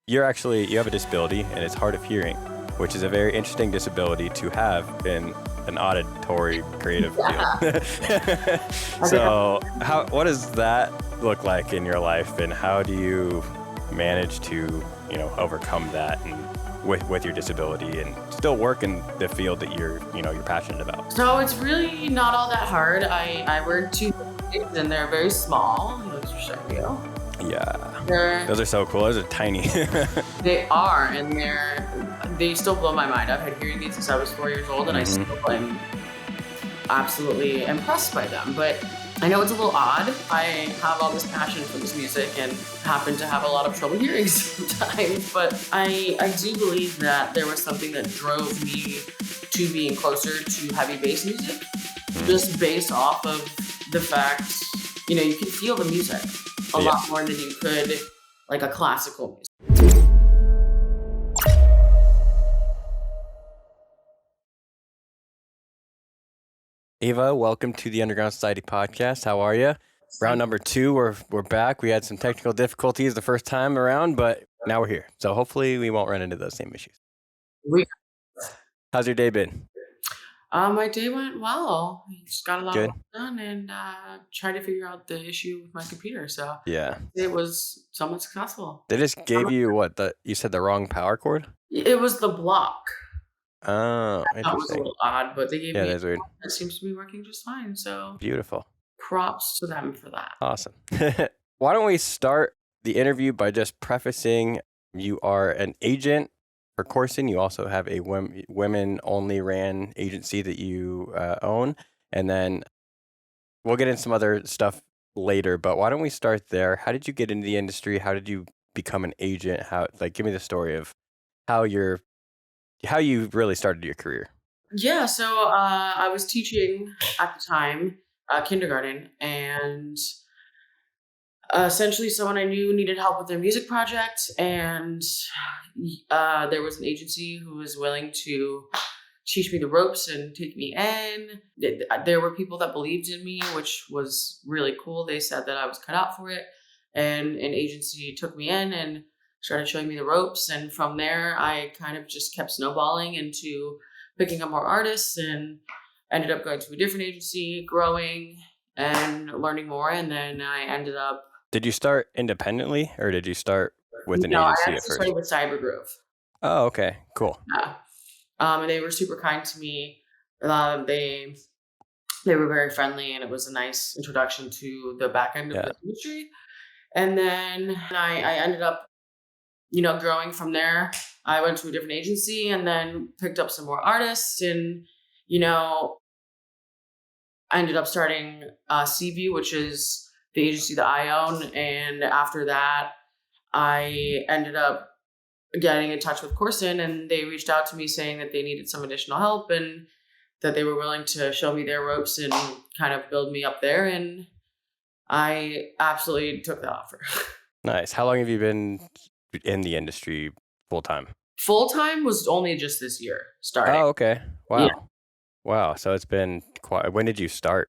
you have a disability and it's hard of hearing, which is a very interesting disability to have in an auditory creative field. So what does that look like in your life, and how do you manage to, overcome that and with your disability and still work in the field that you're passionate about? So it's really not all that hard. I wear two kids and they're very small. Those are show you. Yeah. Those are so cool. Those are tiny. They are, and they still blow my mind. I've had hearing aids since I was 4 years old, and I still am absolutely impressed by them. But I know it's a little odd. I have all this passion for this music and happen to have a lot of trouble hearing sometimes. But I do believe that there was something that drove me to being closer to heavy bass music, just based off of the fact, you can feel the music a lot more than you could like a classical music. Eva, welcome to the Underground Society podcast. How are you? Round number 2, we're back. We had some technical difficulties the first time around, but now we're here. So hopefully we won't run into those same issues. How's your day been? My day went well. I just got a lot of work done and tried to figure out the issue with my computer. So yeah, it was somewhat successful. They just gave you you said the wrong power cord? It was the block. Oh, that was a little odd, but they gave me that's weird. It seems to be working just fine. So beautiful. Props to them for that. Awesome. Why don't we start the interview by just prefacing you are an agent for Corson. You also have a women-only ran agency that you own. And then we'll get into some other stuff later, but why don't we start there? How did you get into the industry? How did you become an agent? Give me the story of how you really started your career. Yeah, so I was teaching at the time, kindergarten, and essentially someone I knew needed help with their music project, and there was an agency who was willing to teach me the ropes and take me in. There were people that believed in me, which was really cool. They said that I was cut out for it, and an agency took me in and started showing me the ropes, and from there I kind of just kept snowballing into picking up more artists and ended up going to a different agency, growing and learning more, and then I ended up... Did you start independently, or did you start with an agency at first? I started with Cybergroove. Oh, okay, cool. Yeah. And they were super kind to me. They were very friendly, and it was a nice introduction to the back end of the industry. And then I ended up growing from there. I went to a different agency and then picked up some more artists, and, I ended up starting Seaview, which is the agency that I own. And after that, I ended up getting in touch with Corson, and they reached out to me saying that they needed some additional help and that they were willing to show me their ropes and kind of build me up there. And I absolutely took that offer. Nice. How long have you been in the industry full time? Full time was only just this year starting. Oh, okay. Wow. Yeah. Wow. So it's been quite. When did you start?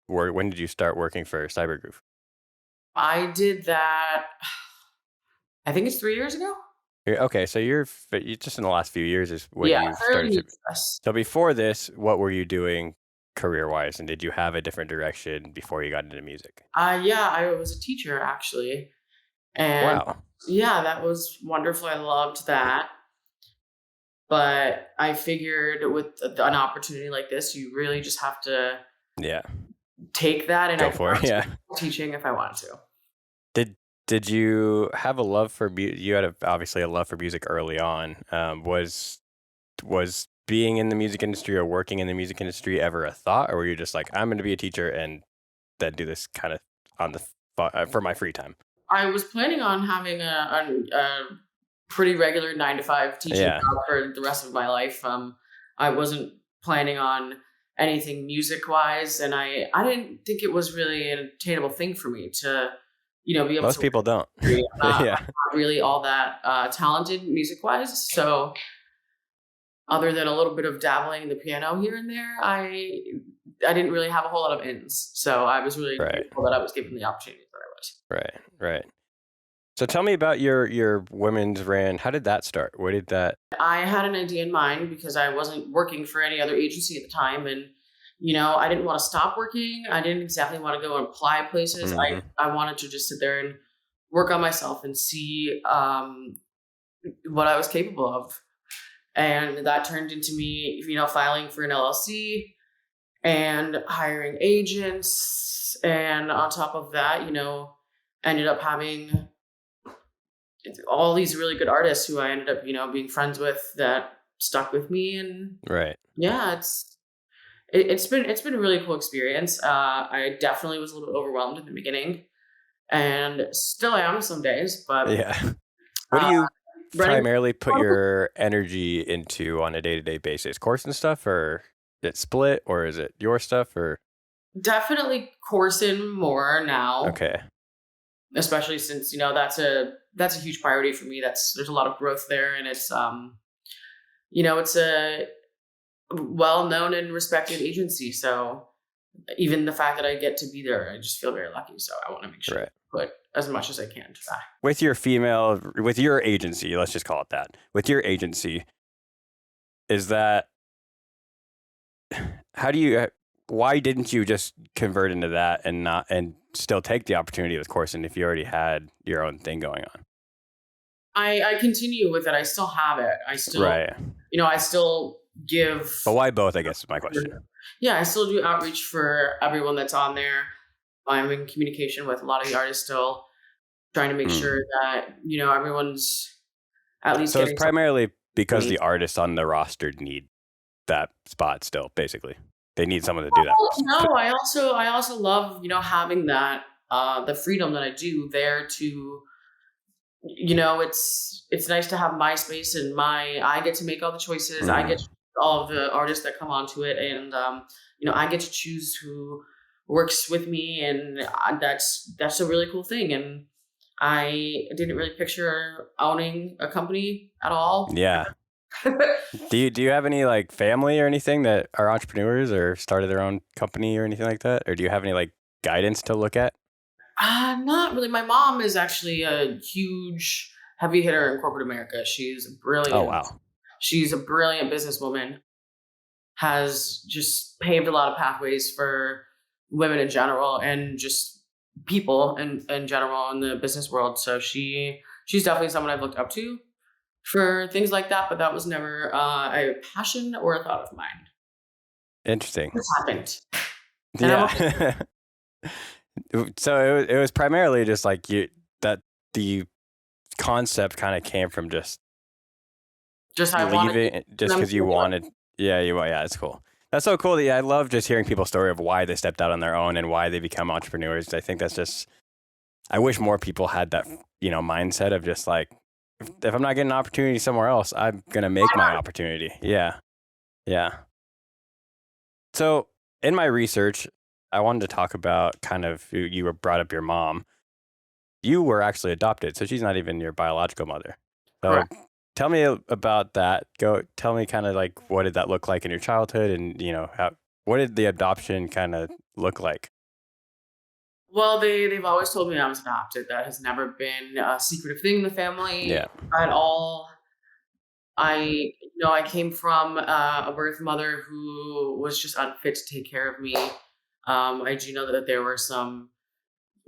When did you start working for Cybergroove? I did that, I think it's 3 years ago. Okay, so you're just in the last few years is when you started. So before this, what were you doing career-wise, and did you have a different direction before you got into music? Yeah, I was a teacher actually, and wow. Yeah, that was wonderful. I loved that. But I figured with an opportunity like this, you really just have to take that and go for it. Yeah, teaching if I wanted to. Did you have a love for music? You had obviously a love for music early on. Was being in the music industry or working in the music industry ever a thought, or were you just like, I'm going to be a teacher and then do this kind of on the for my free time? I was planning on having a pretty regular 9-to-5 teaching job for the rest of my life. I wasn't planning on anything music-wise, and I didn't think it was really an attainable thing for me to, be able Most people don't. I'm not really all that talented music-wise. So other than a little bit of dabbling in the piano here and there, I didn't really have a whole lot of ins. So I was really grateful that I was given the opportunity that I was. Right. So tell me about your women's ran. How did that start? Where did that? I had an idea in mind because I wasn't working for any other agency at the time, and I didn't want to stop working. I didn't exactly want to go and apply places. Hmm. I wanted to just sit there and work on myself and see what I was capable of, and that turned into me, filing for an LLC and hiring agents, and on top of that, ended up having all these really good artists who I ended up, being friends with that stuck with me. And Right. yeah, it's been a really cool experience. I definitely was a little bit overwhelmed in the beginning, and still am some days. But Yeah. What do uh, you running primarily put your energy into on a day-to-day basis? Corson stuff, or is it split, or is it your stuff, or definitely Corson more now, okay. especially since that's a huge priority for me. There's a lot of growth there, and it's a well known and respected agency. So even the fact that I get to be there, I just feel very lucky. So I want to make sure Right. I put as much as I can to that. With your agency, let's just call it that. With your agency, is that how do you why didn't you just convert into that and not and still take the opportunity with Corson if you already had your own thing going on? I continue with it. I still have it. Right. I still give. But why both, I guess is my question. Yeah, I still do outreach for everyone that's on there. I'm in communication with a lot of the artists still, trying to make Mm. sure that everyone's at least So it's getting primarily because something. the artists on the roster need that spot still, basically. They need someone to do that. Well, no, I also love having that the freedom that I do there to it's nice to have my space and I get to make all the choices. I get to Mm. choose all of the artists that come onto it, and I get to choose who works with me, and that's a really cool thing. And I didn't really picture owning a company at all. Yeah. Do you have any like family or anything that are entrepreneurs or started their own company or anything like that? Or do you have any like guidance to look at? Not really. My mom is actually a huge heavy hitter in corporate America. Oh wow. She's a brilliant businesswoman. Has just paved a lot of pathways for women in general and just people in general in the business world. So she's definitely someone I've looked up to for things like that, but that was never a passion or a thought of mine. Interesting. This happened. And I'm Yeah. So it was primarily just like that the concept kind of came from just just I wanted leaving just them because you to wanted. Yeah, it's cool. That's so cool. Yeah, I love just hearing people's story of why they stepped out on their own and why they become entrepreneurs. I think that's just I wish more people had that mindset of just like if I'm not getting an opportunity somewhere else, I'm gonna make my opportunity. Yeah, yeah. So in my research, I wanted to talk about kind of you were brought up your mom. You were actually adopted, so she's not even your biological mother. So correct. tell me about that. Go tell me kind of like what did that look like in your childhood, and what did the adoption kind of look like? Well, they've always told me I was adopted. That has never been a secretive thing in the family Yeah. at all. I came from a birth mother who was just unfit to take care of me. I do know that there were some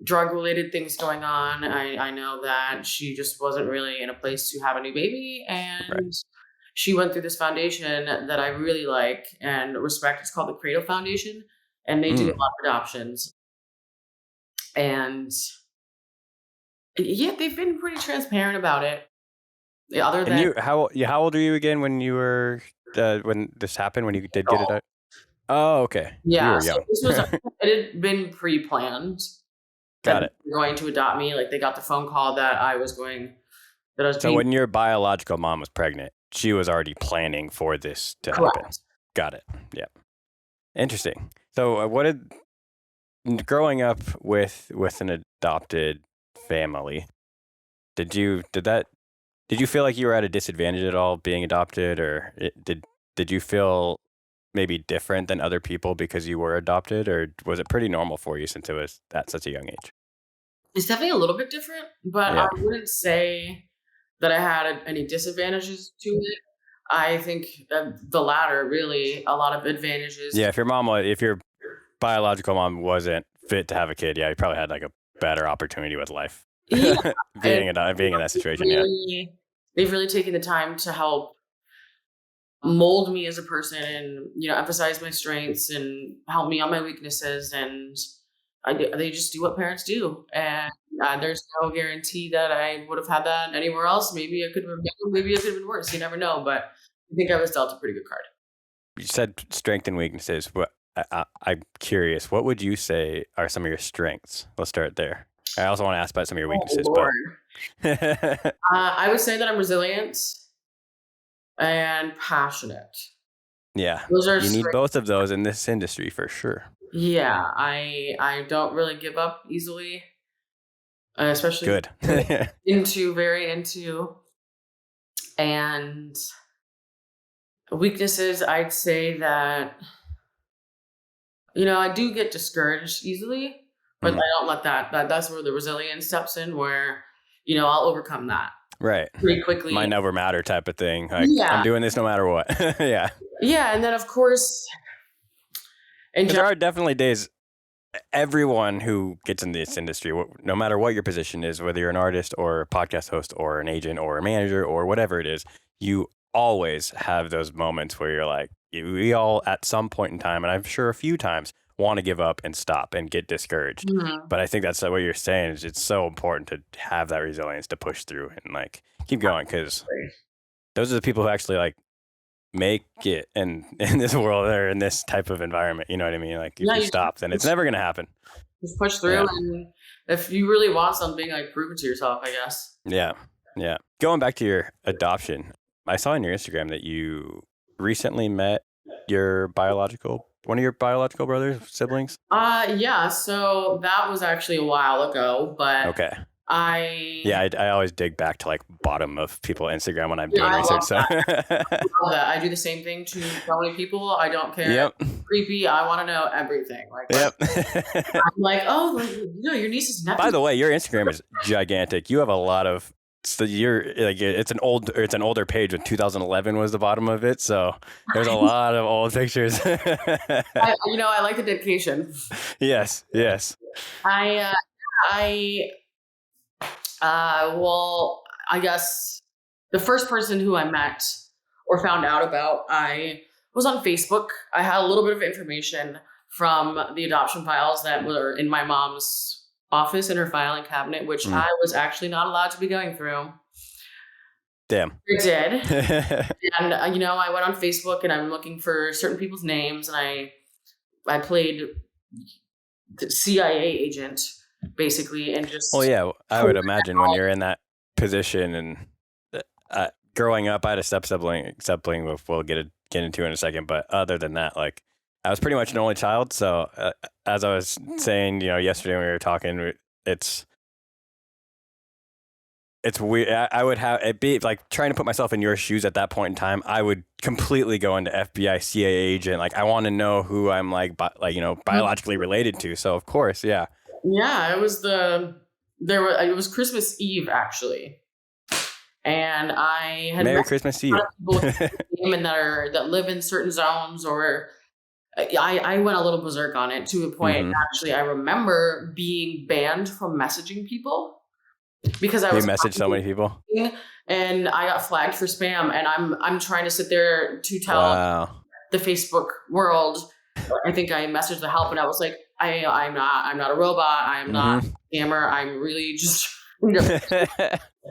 drug related things going on. I know that she just wasn't really in a place to have a new baby, Right. and she went through this foundation that I really like and respect. It's called the Cradle Foundation, and they do a Mm. lot of adoptions. And yeah, they've been pretty transparent about it. Other And than how old are you again when you were when this happened when you did get it out? Oh, okay. You yeah, were so young. it had been pre-planned that Got they it. were going to adopt me. Like they got the phone call that I was So being when your biological mom was pregnant, she was already planning for this to happen. correct. Got it. Yeah. Interesting. So what did growing up with an adopted family, did you feel like you were at a disadvantage at all being adopted, or did you feel maybe different than other people because you were adopted, or was it pretty normal for you since it was at such a young age? It's definitely a little bit different, but I Yeah. wouldn't say that I had any disadvantages to it. I think the latter, really, a lot of advantages. Yeah. If your biological mom wasn't fit to have a kid, yeah, you probably had like a better opportunity with life. Yeah, and being in that situation. Yeah. they've really taken the time to help mold me as a person and, emphasize my strengths and help me on my weaknesses. And they just do what parents do. And there's no guarantee that I would have had that anywhere else. Maybe it could have been, maybe it could have been worse. You never know. But I think I was dealt a pretty good card. You said strength and weaknesses. I'm curious. What would you say are some of your strengths? Let's start there. I also want to ask about some of your weaknesses, Oh, but Lord. I would say that I'm resilient and passionate. yeah, Those are you need strengths. both of those in this industry for sure. Yeah, I don't really give up easily, especially Good. very into. And weaknesses, I'd say that, I do get discouraged easily, but I don't let that's where the resilience steps in, where, I'll overcome that Right. pretty quickly. Mind over matter type of thing. Like, Yeah. I'm doing this no matter what. Yeah. Yeah, and then of course, Because there are definitely days, everyone who gets in this industry, no matter what your position is, whether you're an artist or a podcast host or an agent or a manager or whatever it is, you always have those moments where you're like, we all at some point in time, and I'm sure a few times, want to give up and stop and get discouraged. Mhm. But I think that's what you're saying is it's so important to have that resilience to push through and like keep going, because those are the people who actually like make it in this world or in this type of environment. You know what I mean? Like if Yeah, you you stop, then it's never going to happen. just push through, Yeah. and if you really want something, like, prove it to yourself, I guess. Yeah. Yeah. Going back to your adoption, I saw on your Instagram that you recently met one of your biological siblings. Yeah, so that was actually a while ago, but Okay. I I always dig back to like bottom of people Instagram when I'm Yeah, doing I research. love So love that. I do the same thing to so many people. I don't care. yep. Creepy. I want to know everything. Like, Yep. I'm like, oh, your niece is nephew. By the way, your Instagram is gigantic. You have a lot of. So you're like it's an older page with 2011 was the bottom of it. So there's a lot of old pictures. I like the dedication. Yes. Well, I guess the first person who I met or found out about, I was on Facebook. I had a little bit of information from the adoption files that were in my mom's office in her filing cabinet, which I was actually not allowed to be going through. Damn. I did. And, I went on Facebook and I'm looking for certain people's names, and I played the CIA agent, basically, and just... Well, yeah, I would imagine when you're in that position and growing up, I had a step sibling we'll get into in a second. But other than that, like I was pretty much an only child. So as I was saying, yesterday when we were talking, it's weird. I would have it be like trying to put myself in your shoes at that point in time. I would completely go into FBI, CIA agent. Like I want to know who I'm biologically related to. So of course, yeah. Yeah, it was Christmas Eve actually, and I had Merry Christmas to you. Women that live in certain zones, or I went a little berserk on it to a point. Actually, I remember being banned from messaging people because I was messaged so many people, and I got flagged for spam. And I'm trying to sit there to tell the Facebook world. I think I messaged the help, and I was like, I'm not a robot. I am not a scammer. I'm really just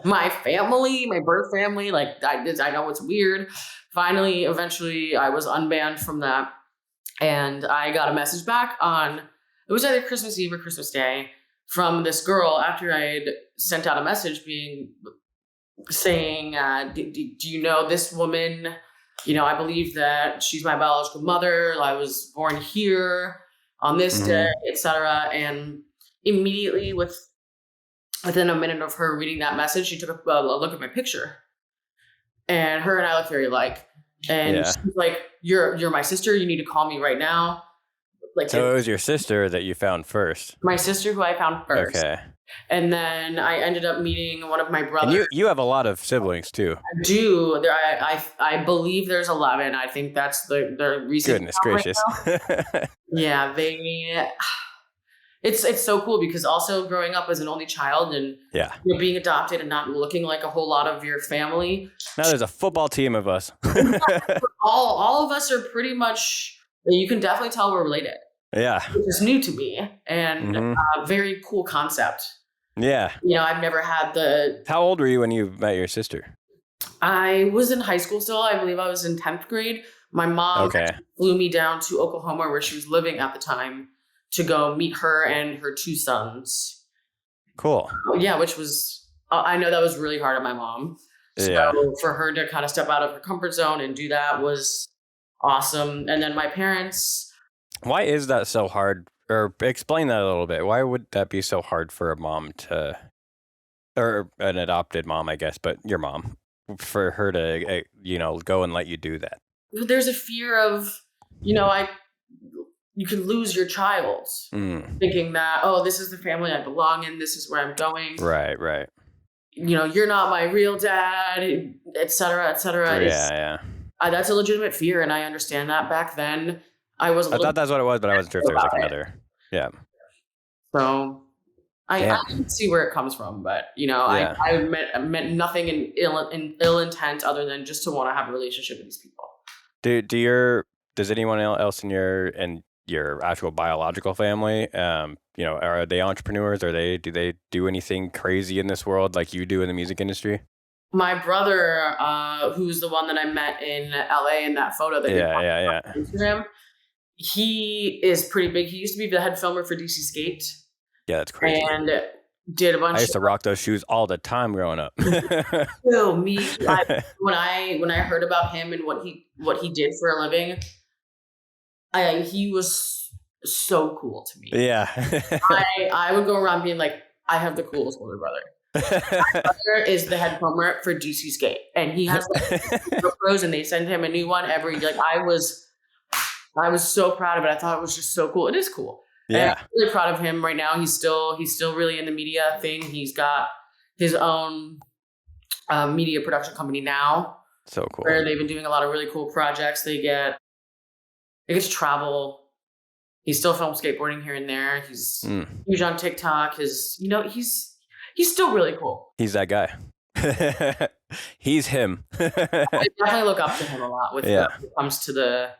my family, my birth family. Like I know it's weird. Finally, eventually, I was unbanned from that, and I got a message back it was either Christmas Eve or Christmas Day from this girl after I had sent out a message saying, do you know this woman? I believe that she's my biological mother. I was born here on this day, etc. And immediately, within a minute of her reading that message, she took a look at my picture, and her and I look very alike. And she's like, "You're my sister. You need to call me right now." Like, so it was your sister that you found first. My sister, who I found first. Okay. And then I ended up meeting one of my And brothers. you have a lot of siblings too. I do. I believe there's 11. I think that's the recent Goodness count right gracious. now. Yeah, it's so cool because also growing up as an only child and Yeah. being adopted and not looking like a whole lot of your family. Now there's a football team of us. All of us are pretty much, you can definitely tell we're related. Yeah. Which is new to me and Mhm. very cool concept. Yeah. I've never had the. How old were you when you met your sister? I was in high school still. I believe I was in 10th grade. My mom Okay. flew me down to Oklahoma where she was living at the time to go meet her and her 2 sons. Cool. Yeah, which was, I know that was really hard on my mom. So Yeah. for her to kind of step out of her comfort zone and do that was awesome. And then my parents. Why is that so hard? Or explain that a little bit. Why would that be so hard for a mom to, or an adopted mom, I guess, but your mom, for her to, go and let you do that? There's a fear of, you can lose your child thinking that, oh, this is the family I belong in. This is where I'm going. Right, right. You're not my real dad, et cetera, et cetera. Yeah. That's a legitimate fear. And I understand that back then. I thought that's what it was, but I wasn't sure if there was like another. Yeah. So I can see where it comes from, but I meant nothing in ill intent other than just to want to have a relationship with these people. Does anyone else in your actual biological family, are they entrepreneurs? Do they do anything crazy in this world like you do in the music industry? My brother, who's the one that I met in LA in that photo that on Instagram, he is pretty big. He used to be the head filmer for DC Skate. Yeah, that's crazy. And did a bunch. I used to rock those shoes all the time growing up. When I heard about him and what he did for a living, he was so cool to me. Yeah. I would go around being like, I have the coolest older brother. My brother is the head filmer for DC Skate, and he has GoPros, and they send him a new one every. I was so proud of it. I thought it was just so cool. It is cool. Yeah. And I'm really proud of him right now. He's still really in the media thing. He's got his own media production company now. So cool. Where they've been doing a lot of really cool projects. They get to travel. He still films skateboarding here and there. He's huge on TikTok. He's still really cool. He's that guy. He's him. I definitely look up to him a lot when it comes to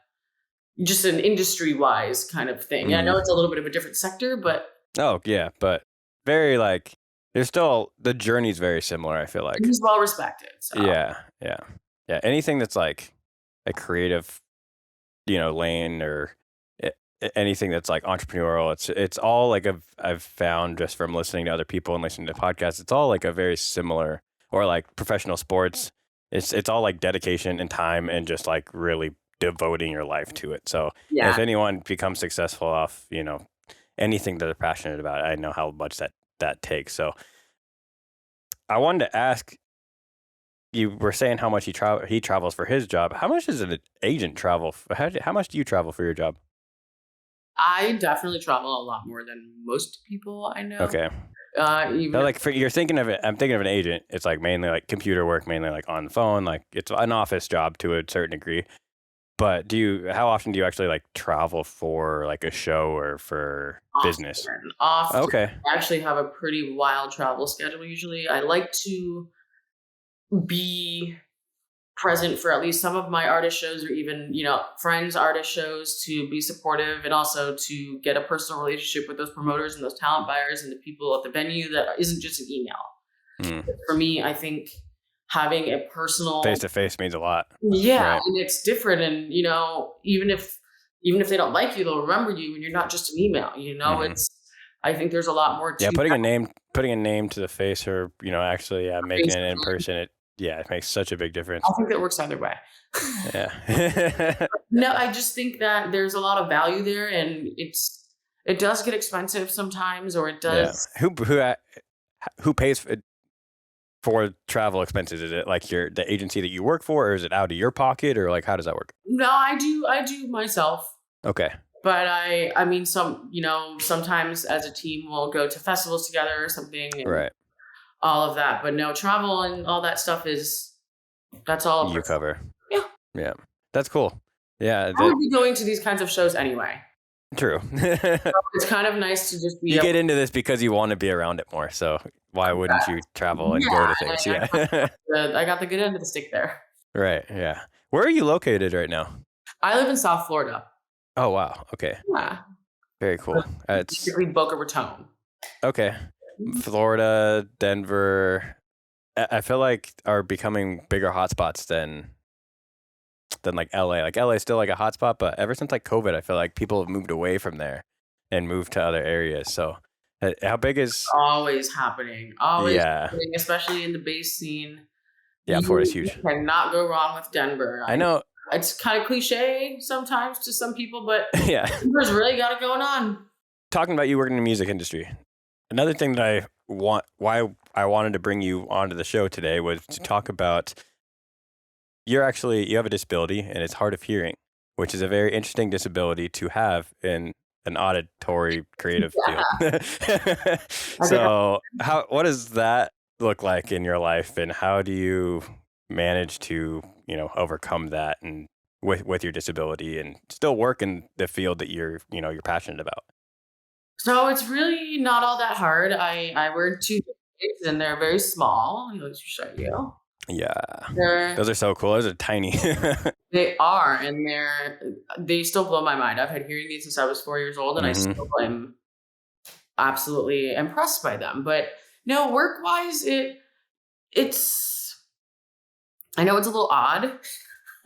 just an industry-wise kind of thing. I know it's a little bit of a different sector, but... Oh, yeah, but very, there's still... The journey's very similar, I feel like. He's well-respected, so... Yeah. Anything that's, a creative, lane or anything that's, entrepreneurial, it's all, I've found just from listening to other people and listening to podcasts, it's all, a very similar... Or, professional sports. It's all, dedication and time and just, really... devoting your life to it. So if anyone becomes successful off, anything that they're passionate about, I know how much that takes. So I wanted to ask, you were saying how much he travels for his job. How much does an agent travel? How much do you travel for your job? I definitely travel a lot more than most people I know. Okay. You're thinking of it. I'm thinking of an agent. It's mainly computer work, mainly on the phone. It's an office job to a certain degree. But how often do you actually travel for a show or for business? Often. Okay. I actually have a pretty wild travel schedule usually. I like to be present for at least some of my artist shows or even, friends' artist shows to be supportive and also to get a personal relationship with those promoters and those talent buyers and the people at the venue that isn't just an email. For me, I think having a personal face-to-face means a lot. Yeah, right. And it's different. And, even if they don't like you, they'll remember you and you're not just an email, I think there's a lot more to putting a name to the face or, actually making it in person. It makes such a big difference. I think that works either way. Yeah. No, I just think that there's a lot of value there and it does get expensive sometimes, or it does. Yeah. Who pays for travel expenses? Is it the agency that you work for, or is it out of your pocket, or how does that work? No, I do myself. Okay. But I mean, sometimes as a team we'll go to festivals together or something and Right. all of that. But no, travel and all that stuff that's all a You person. cover. Yeah. Yeah. That's cool. Yeah. I would be going to these kinds of shows anyway. True. It's kind of nice to just be You able get into this because you want to be around it more. So why wouldn't you travel and go yeah, to things? I Yeah. I got the good end of the stick there. Right. Yeah. Where are you located right now? I live in South Florida. Oh, wow. Okay. Yeah. Very cool. It's Basically Boca Raton. okay. Mhm. Florida, Denver, I feel like are becoming bigger hotspots than like LA. Like LA is still like a hotspot, but ever since like COVID, I feel like people have moved away from there and moved to other areas. So how big is Always happening. Always yeah. happening, especially in the bass scene. Yeah, Florida's huge. You cannot go wrong with Denver. I know. It's kind of cliche sometimes to some people, but Yeah. Denver's really got it going on. Talking about you working in the music industry. Another thing that why I wanted to bring you onto the show today was to talk about you have a disability and it's hard of hearing, which is a very interesting disability to have in an auditory creative Yeah. field. So what does that look like in your life and how do you manage to, overcome that and with your disability and still work in the field that you're passionate about? So it's really not all that hard. I wear two kids and they're very small. Let me show you. Yeah. They're Those are so cool. Those are tiny. They are, and they still blow my mind. I've had hearing aids since I was 4 years old, and I still am absolutely impressed by them. But no, work wise, it's I know it's a little odd.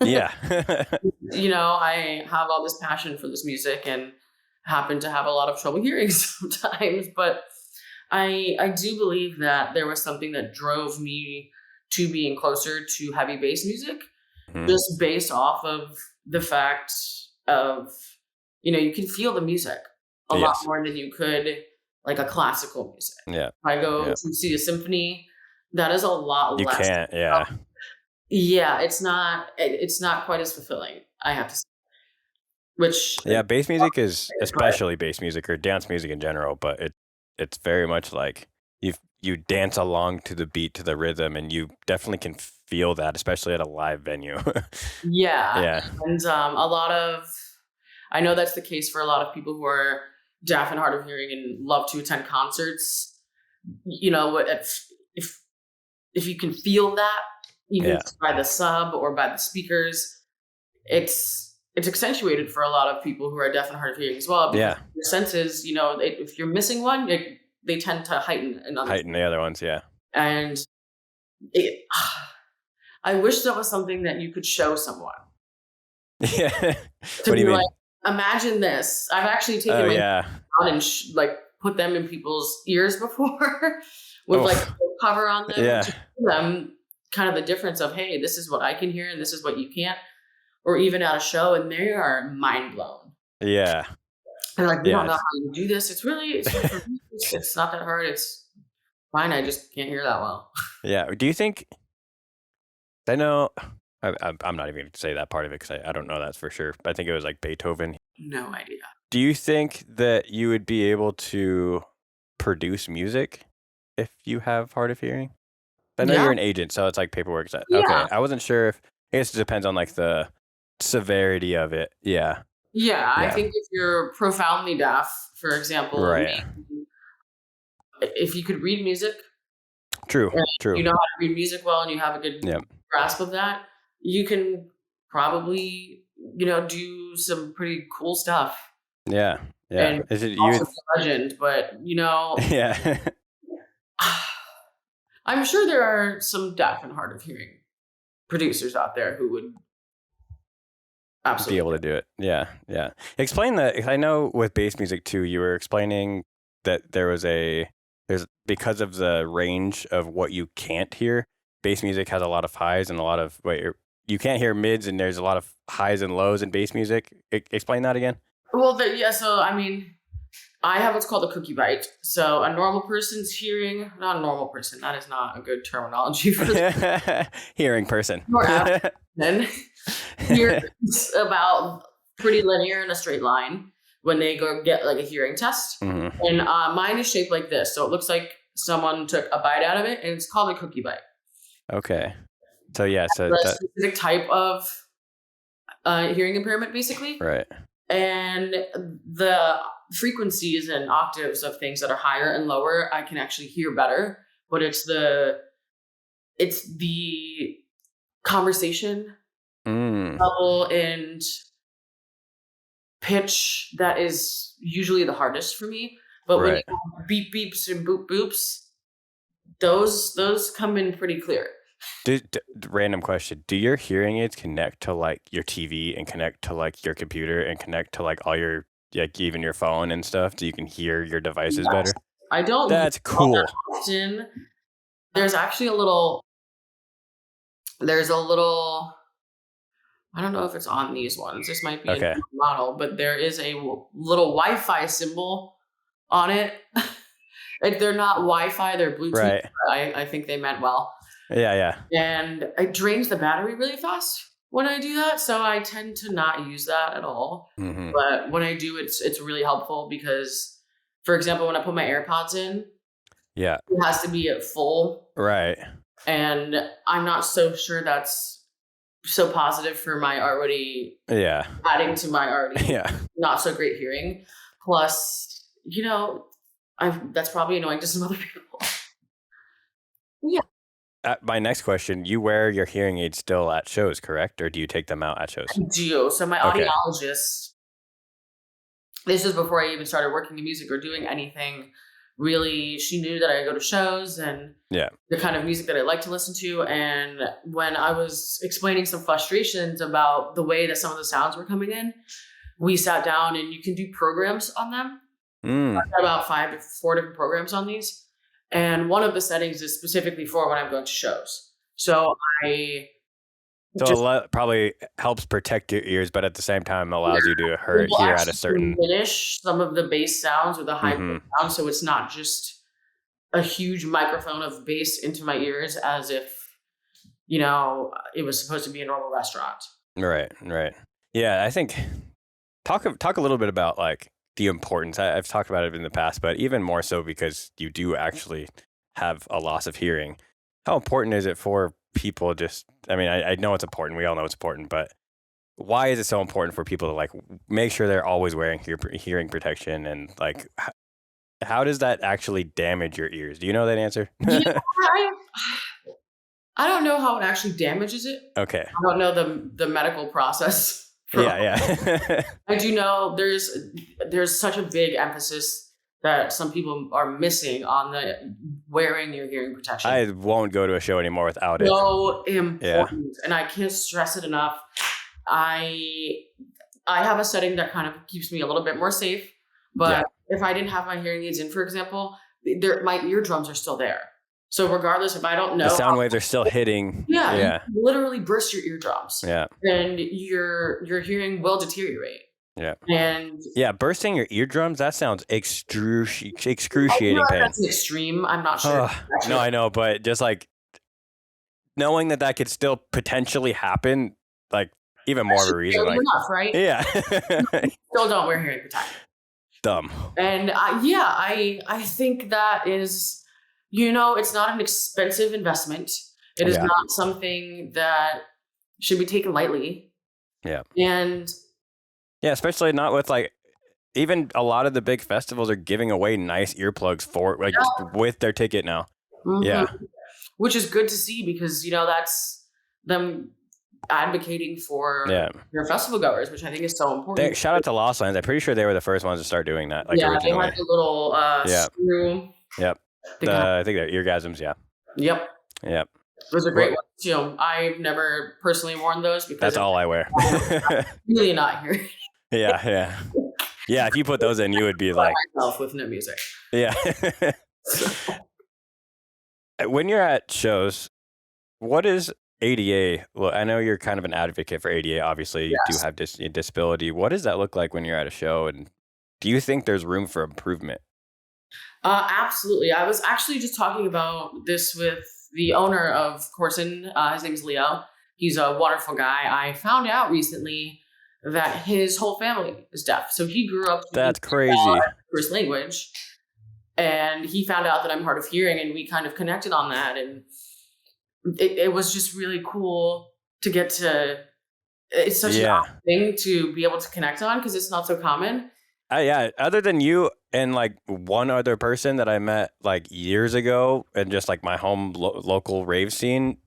Yeah. I have all this passion for this music and happen to have a lot of trouble hearing sometimes, but I do believe that there was something that drove me to being closer to heavy bass music, just based off of the fact of, you can feel the music a lot more than you could like a classical music. Yeah. If I go to see a symphony, that is a lot You less. can't. Yeah. Yeah, it's not quite as fulfilling, I have to say. Which Bass music is especially bass music or dance music in general, but it's very much like you dance along to the beat, to the rhythm, and you definitely can feel that, especially at a live venue. yeah. Yeah. And I know that's the case for a lot of people who are deaf and hard of hearing and love to attend concerts. If you can feel that, even by the sub or by the speakers, it's accentuated for a lot of people who are deaf and hard of hearing as well. Because your senses, if you're missing one, they tend to heighten the other ones. Yeah. And I wish that was something that you could show someone. Yeah. To What do you mean? like, imagine this. I've actually taken my out and put them in people's ears before with a cover on them. Yeah. To show them kind of the difference of, hey, this is what I can hear and this is what you can't. Or even at a show, and they are mind blown. Yeah. And we don't know how you do this. It's not that hard. It's fine. I just can't hear that well. Yeah. Do you think? I know. I'm not even going to say that part of it because I don't know that for sure. But I think it was like Beethoven. No idea. Do you think that you would be able to produce music if you have hard of hearing? I know you're an agent, so it's like paperwork. Okay. I wasn't sure if. I guess it depends on like the severity of it. Yeah. I think if you're profoundly deaf, for example, right. If you could read music, true, you know how to read music well, and you have a good grasp of that, you can probably do some pretty cool stuff. Yeah. And is it also a legend? But yeah. I'm sure there are some deaf and hard of hearing producers out there who would absolutely be able to do it. Yeah. Explain that. I know with bass music too, you were explaining that there's because of the range of what you can't hear, bass music has a lot of highs and a lot of, you can't hear mids and there's a lot of highs and lows in bass music. Explain that again. Well, so I mean, I have what's called a cookie bite. So a normal person's hearing, not a normal person, that is not a good terminology for this. Hearing person. Then hears about pretty linear in a straight line. when they go get like a hearing test. Mm-hmm. And mine is shaped like this. So it looks like someone took a bite out of it, and it's called a cookie bite. Okay. So yeah, so The that specific type of hearing impairment, basically. right. And the frequencies and octaves of things that are higher and lower, I can actually hear better. But it's the conversation level and pitch that is usually the hardest for me. But when you have beep beeps and boop boops, those come in pretty clear. Random question. Do your hearing aids connect to like your TV and connect to like your computer and connect to like all your, like even your phone and stuff so you can hear your devices better? I don't. That's cool. That often. There's actually a little, I don't know if it's on these ones. This might be a model, but there is a little Wi-Fi symbol on it. Like they're not Wi-Fi, they're Bluetooth. Right. I think they meant well. Yeah. And it drains the battery really fast when I do that. So I tend to not use that at all. Mm-hmm. But when I do, it's really helpful because, for example, when I put my AirPods in, it has to be at full. Right. And I'm not so sure that's so positive for my already adding to my already not so great hearing. Plus, that's probably annoying to some other people. Yeah. My next question, you wear your hearing aids still at shows, correct? Or do you take them out at shows? I do. So my audiologist, this is before I even started working in music or doing anything, really, she knew that I go to shows and the kind of music that I like to listen to. And when I was explaining some frustrations about the way that some of the sounds were coming in, we sat down and you can do programs on them. I've got about 5 to 4 different programs on these. And one of the settings is specifically for when I'm going to shows. So it probably helps protect your ears, but at the same time allows you to hear at a certain... diminish some of the bass sounds or the high sounds. So it's not just a huge microphone of bass into my ears as if, it was supposed to be a normal restaurant. Right. Yeah, I think... Talk a little bit about like the importance. I've talked about it in the past, but even more so because you do actually have a loss of hearing. How important is it for people I know it's important. We all know it's important, but why is it so important for people to like make sure they're always wearing hearing protection? And like, how does that actually damage your ears? Do you know that answer? I don't know how it actually damages it. Okay. I don't know the medical process. Yeah. I do know there's such a big emphasis that some people are missing on the wearing your hearing protection. I won't go to a show anymore without it. So important, and I can't stress it enough. I have a setting that kind of keeps me a little bit more safe, but if I didn't have my hearing aids in, for example, my eardrums are still there. So regardless if I don't know, the sound waves are still hitting. You literally burst your eardrums. Yeah. And your hearing will deteriorate. Yeah. And bursting your eardrums, that sounds excruciating pain. That's an extreme. I'm not sure. No, I know, but just like knowing that could still potentially happen, like even more of a reason. Like, enough, right? Yeah. Still don't wear hearing protection. Dumb. And I think that is... it's not an expensive investment. It is not something that should be taken lightly. Yeah. And especially not with like, even a lot of the big festivals are giving away nice earplugs for like with their ticket now. Mm-hmm. Yeah. Which is good to see because, that's them advocating for their festival goers, which I think is so important. Shout out to Lost Lands. I'm pretty sure they were the first ones to start doing that. Like originally. They had the little screw. Yep. I think they're eargasms, Yep. Those are great ones. I've never personally worn those because that's all I wear. Really not here. Yeah. If you put those in, you would be like myself with no music. Yeah. When you're at shows, what is ADA? Well, I know you're kind of an advocate for ADA. Obviously, you do have disability. What does that look like when you're at a show? And do you think there's room for improvement? Absolutely. I was actually just talking about this with the owner of Corson. His name is Leo. He's a wonderful guy. I found out recently that his whole family is deaf. So he grew up speaking That's crazy. first language, and he found out that I'm hard of hearing, and we kind of connected on that, and it was just really cool to get to. It's such an awesome thing to be able to connect on because it's not so common. Yeah, other than you and like one other person that I met like years ago and just like my home local rave scene,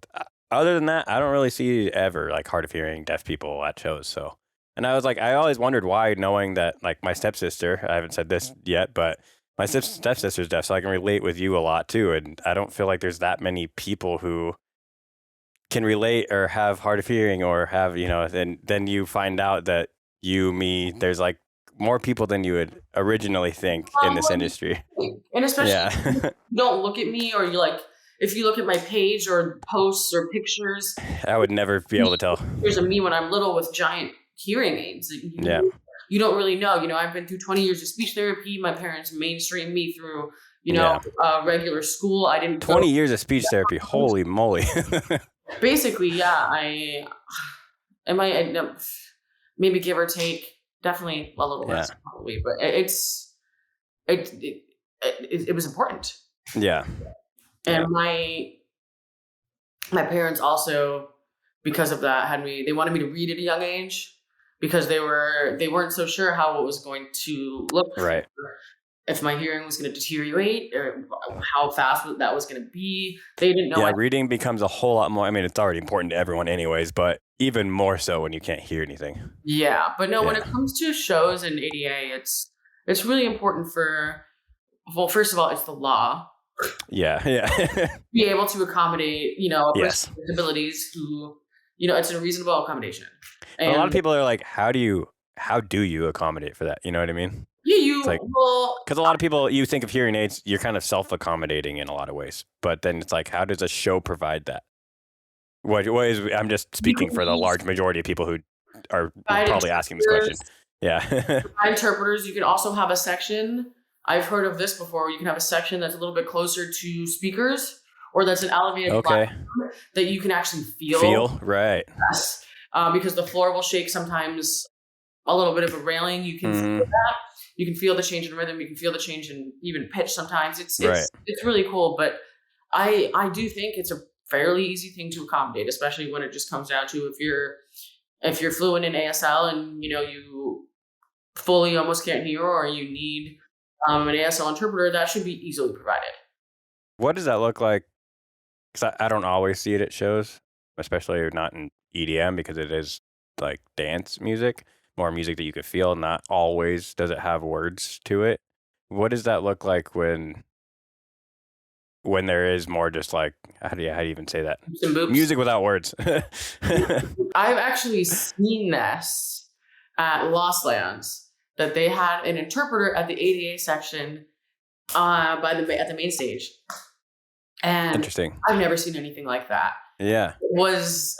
other than that, I don't really see ever like hard of hearing deaf people at shows. So, and I was like, I always wondered why, knowing that like my stepsister, I haven't said this yet, but my stepsister's deaf, so I can relate with you a lot too. And I don't feel like there's that many people who can relate or have hard of hearing or have, you know, and then you find out that there's like more people than you would originally think in this industry. And especially if you don't look at me, or you like, if you look at my page or posts or pictures, I would never be able to tell. Here's me when I'm little with giant hearing aids. You don't really know. You know, I've been through 20 years of speech therapy. My parents mainstreamed me through, regular school. I didn't 20 years of speech therapy. Holy moly. Basically, yeah. Maybe give or take, definitely a little less probably, but it was important. Yeah. And my parents also, because of that, they wanted me to read at a young age because they weren't so sure how it was going to look. Right. If my hearing was going to deteriorate or how fast that was going to be. They didn't know. Yeah, reading becomes a whole lot more. I mean, it's already important to everyone anyways, but even more so when you can't hear anything. Yeah, but no, when it comes to shows and ADA, it's really important first of all, it's the law. Yeah. Be able to accommodate, a person with disabilities who, it's a reasonable accommodation. And a lot of people are like, how do you accommodate for that? You know what I mean? Yeah, because a lot of people, you think of hearing aids, you're kind of self-accommodating in a lot of ways, but then it's like, how does a show provide that? I'm just speaking for the large majority of people who are probably asking this question. Yeah. Interpreters, you can also have a section. I've heard of this before. You can have a section that's a little bit closer to speakers, or that's an elevated platform that you can actually feel. Right. Yes. Because the floor will shake sometimes. A little bit of a railing, you can feel that. You can feel the change in rhythm. You can feel the change in even pitch sometimes. It's really cool. But I do think it's a fairly easy thing to accommodate, especially when it just comes down to if you're fluent in ASL and you fully almost can't hear, or you need an ASL interpreter, that should be easily provided. What does that look like? Because I don't always see it at shows, especially not in EDM, because it is like dance music. More music that you could feel, not always does it have words to it. What does that look like when there is more just like, how do you even say that? Music without words. I've actually seen this at Lost Lands, that they had an interpreter at the ADA section at the main stage. And interesting. I've never seen anything like that. Yeah.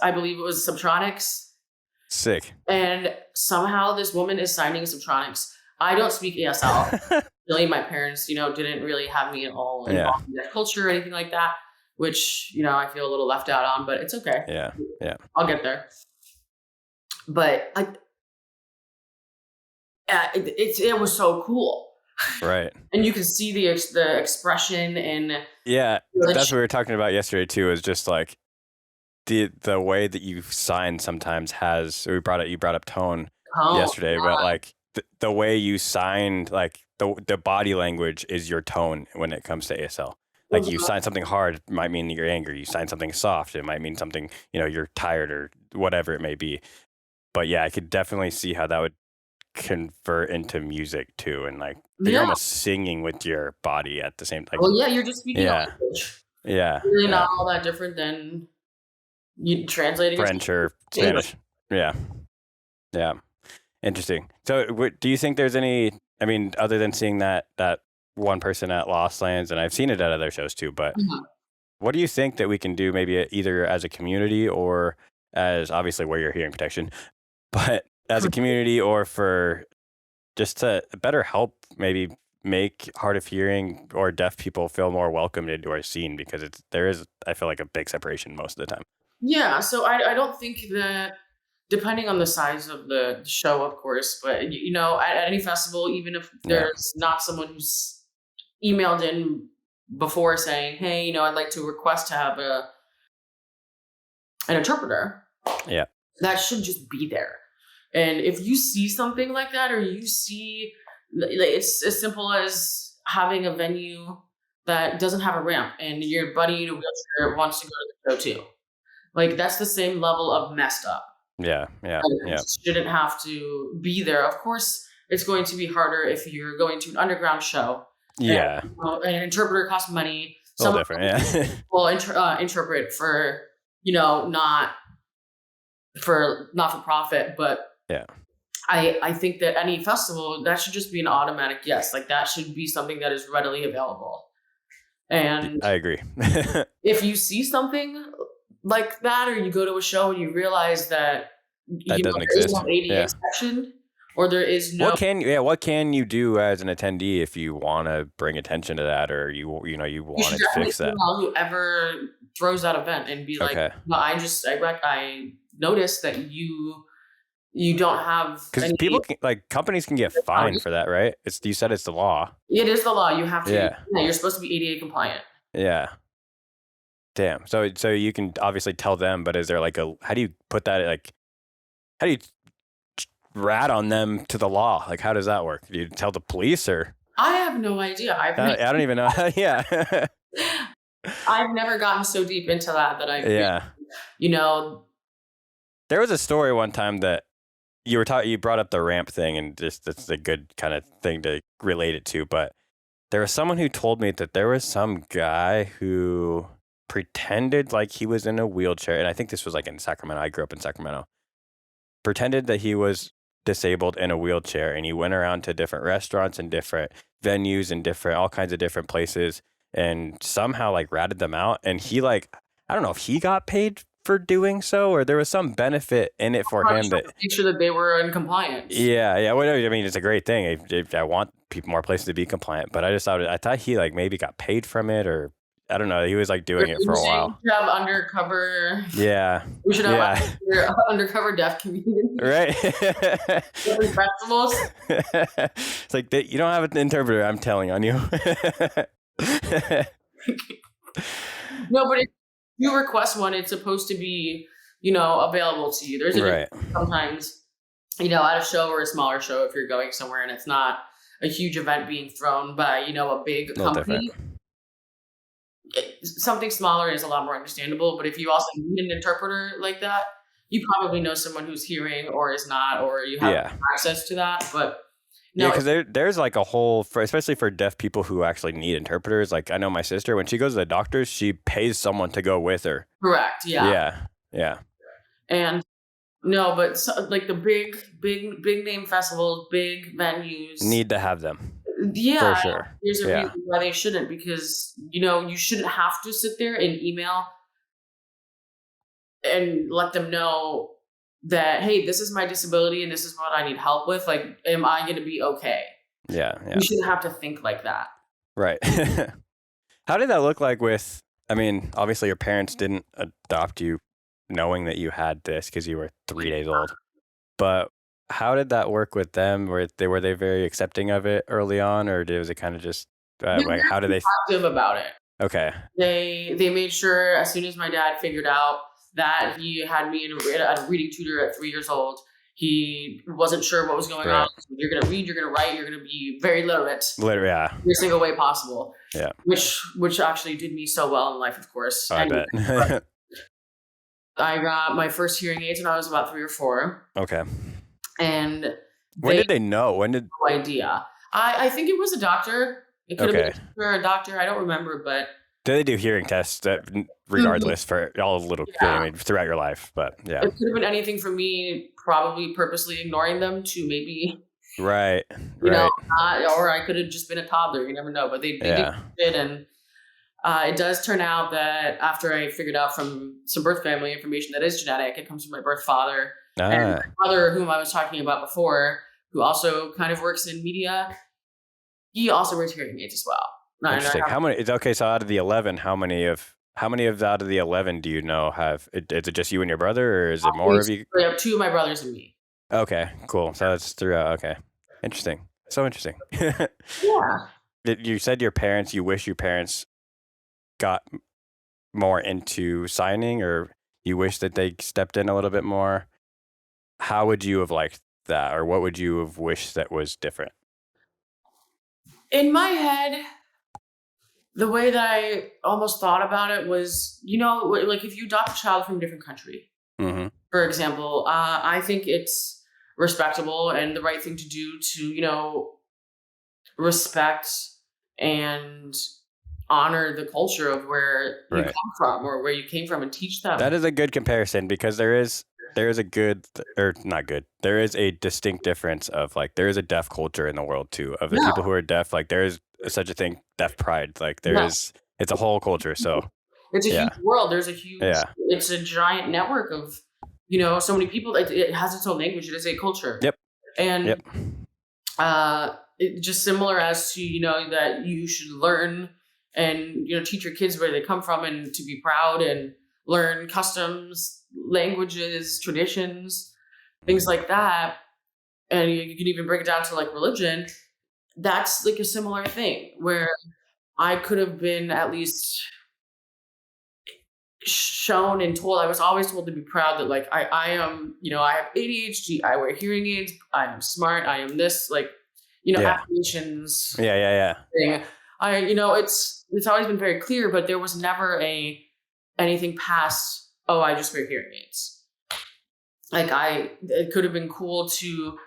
I believe it was Subtronics. Sick. And somehow this woman is signing Subtronics. I don't speak ESL. Really, my parents, didn't really have me at all involved in their culture or anything like that, which, I feel a little left out on, but it's okay. Yeah. I'll get there. But it was so cool. Right. And you can see the expression and that's what we were talking about yesterday too, is just like the way that you sign sometimes you brought up tone yesterday, but like the way you signed, like the body language is your tone when it comes to ASL. Like you sign something hard, it might mean you're angry. You sign something soft, it might mean something, you're tired or whatever it may be. But yeah, I could definitely see how that would convert into music too, and like you're almost singing with your body at the same time. Well, yeah, you're just speaking language. Yeah. Really not all that different than you translating French or Spanish. Yeah. Interesting. So do you think there's any, I mean, other than seeing that one person at Lost Lands, and I've seen it at other shows too, but what do you think that we can do, maybe either as a community or as, obviously where you're hearing protection, but as a community, or for just to better help maybe make hard of hearing or deaf people feel more welcomed into our scene, because there is, I feel like, a big separation most of the time. Yeah, so I don't think that depending on the size of the show, of course, but at any festival, even if Yeah. there's not someone who's emailed in before saying, "Hey, I'd like to request to have an interpreter," Yeah. that should just be there. And if you see something like that, or you see, it's as simple as having a venue that doesn't have a ramp, and your buddy in a wheelchair wants to go to the show too. Like, that's the same level of messed up. Yeah. Yeah. It Yeah. shouldn't have to be there. Of course, it's going to be harder if you're going to an underground show. Yeah. And, an interpreter costs money. A little Some different. Yeah. will interpret for not for profit, but Yeah. I think that any festival, that should just be an automatic yes. Like, that should be something that is readily available. And I agree. if you see something like that, or you go to a show and you realize that That doesn't there is exist. no ADA Yeah. section, or there is no. What can you do as an attendee if you want to bring attention to that, or you want to fix that? Whoever throws that event and be like, Okay. "No, I noticed that you don't have." Because people companies can get fined for that, right? You said it's the law. It is the law. You have to. Yeah. You're supposed to be ADA compliant. Yeah. Damn. So you can obviously tell them, but is there how do you put that how do you rat on them to the law? Like, how does that work? Do you tell the police or? I have no idea. I don't even know. Yeah. I've never gotten so deep into that Yeah. There was a story one time that you brought up the ramp thing, and just that's a good kind of thing to relate it to. But there was someone who told me that there was some guy who pretended like he was in a wheelchair, and I think this was in Sacramento. I grew up in Sacramento. Pretended that he was disabled in a wheelchair, and he went around to different restaurants and different venues and all kinds of different places, and somehow ratted them out. And he I don't know if he got paid for doing so, or there was some benefit in it for him that make sure that they were in compliance. Yeah. Well, I mean, it's a great thing. I want more places to be compliant, but I thought he maybe got paid from it, or I don't know. He was doing it for a while. We should have undercover. Yeah. We should have undercover deaf community. Right. Different festivals. It's you don't have an interpreter. I'm telling on you. No, but if you request one, it's supposed to be, available to you. There's a sometimes, at a show or a smaller show, if you're going somewhere and it's not a huge event being thrown by, a big company. Something smaller is a lot more understandable, but if you also need an interpreter like that, you probably know someone who's hearing or is not, or you have access to that. But no, because there's a whole, especially for deaf people who actually need interpreters. I know my sister, when she goes to the doctors, she pays someone to go with her. Correct. Yeah. Yeah. And no, but the big name festivals, big venues need to have them. Yeah, for sure. There's a reason why they shouldn't, because you shouldn't have to sit there and email and let them know that, hey, this is my disability and this is what I need help with. Am I going to be okay? Yeah. You shouldn't have to think like that. Right. How did that look with? I mean, obviously your parents didn't adopt you knowing that you had this because you were 3 days old, but how did that work with them? Were they very accepting of it early on, or was it kind of just how did they? Positive about it. Okay. They made sure as soon as my dad figured out that he had me at a reading tutor at 3 years old, he wasn't sure what was going on. You're gonna read, you're gonna write, you're gonna be very literate. Literally, yeah. Every single way possible. Yeah. Which actually did me so well in life, of course. I bet. I got my first hearing aids when I was about 3 or 4. Okay. And when did they know? No idea. I think it was a doctor. It could have been a doctor. I don't remember, but do they do hearing tests regardless for all throughout your life? But yeah, it could have been anything from me probably purposely ignoring them to maybe right. Or I could have just been a toddler. You never know. But they did it, and it does turn out that after I figured out from some birth family information that is genetic, it comes from my birth father. And my brother, whom I was talking about before, who also kind of works in media, he also wears hearing aids as well. Interesting. How many? Okay, so out of the 11, how many of how many of out of the 11 do you know have? Is it just you and your brother, or is it more of you? We have 2 of my brothers and me. Okay, cool. So it's throughout. Okay, interesting. So interesting. Yeah. You said you wish your parents got more into signing, or you wish that they stepped in a little bit more. How would you have liked that, or what would you have wished that was different? In my head, the way that I almost thought about it was, like if you adopt a child from a different country, Mm-hmm. for example, I think it's respectable and the right thing to do to, respect and honor the culture of where you Right. come from or where you came from and teach them. That is a good comparison, because there is a good, or not good. There is a distinct difference of like there is a deaf culture in the world too, of the Yeah. people who are deaf. Like there is such a thing, deaf pride. Like there Yeah. is, it's a whole culture. So It's a yeah, huge world. There's a huge, yeah, it's a giant network of, so many people. It has its own language. It is a culture. yep, And yep, just similar as to, that you should learn and, teach your kids where they come from and to be proud and learn customs, languages, traditions, things like that. And you can even break it down to like religion. That's like a similar thing where I could have been at least shown and told. I was always told to be proud that like I am, I have ADHD, I wear hearing aids, I am smart, I am this, like, yeah, affirmations yeah. thing. It's always been very clear, but there was never anything past, oh, I just wear hearing aids. Like it could have been cool to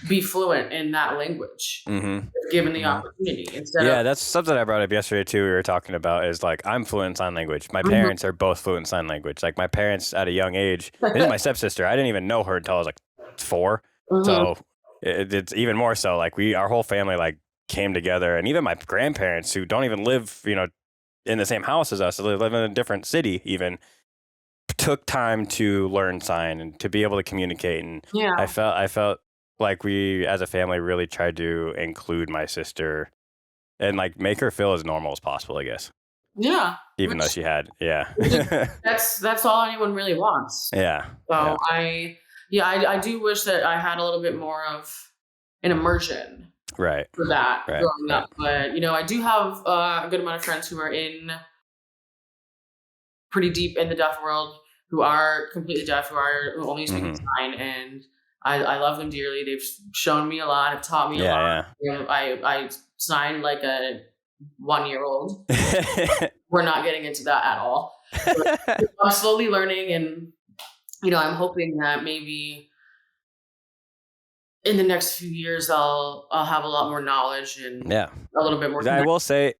be fluent in that language, Mm-hmm. if given the opportunity. Yeah, that's something I brought up yesterday too. We were talking about is like I'm fluent in sign language. My parents are both fluent in sign language. Like my parents at a young age. This is my stepsister. I didn't even know her until I was like 4. So it's even more so. Like our whole family like came together, and even my grandparents who don't even live, in the same house as us, they live in a different city, even took time to learn sign and to be able to communicate. And Yeah. I felt like we as a family really tried to include my sister and like make her feel as normal as possible, I guess. Yeah. Even though she had, yeah. That's all anyone really wants. Yeah. So I do wish that I had a little bit more of an immersion Right. for that Right. growing up. But, I do have a good amount of friends who are pretty deep in the deaf world, who are completely deaf, who only speak sign, and I love them dearly. They've shown me a lot, have taught me a lot. Yeah. I sign like a 1-year-old. We're not getting into that at all. But I'm slowly learning, and I'm hoping that maybe in the next few years I'll have a lot more knowledge and a little bit more. I will say,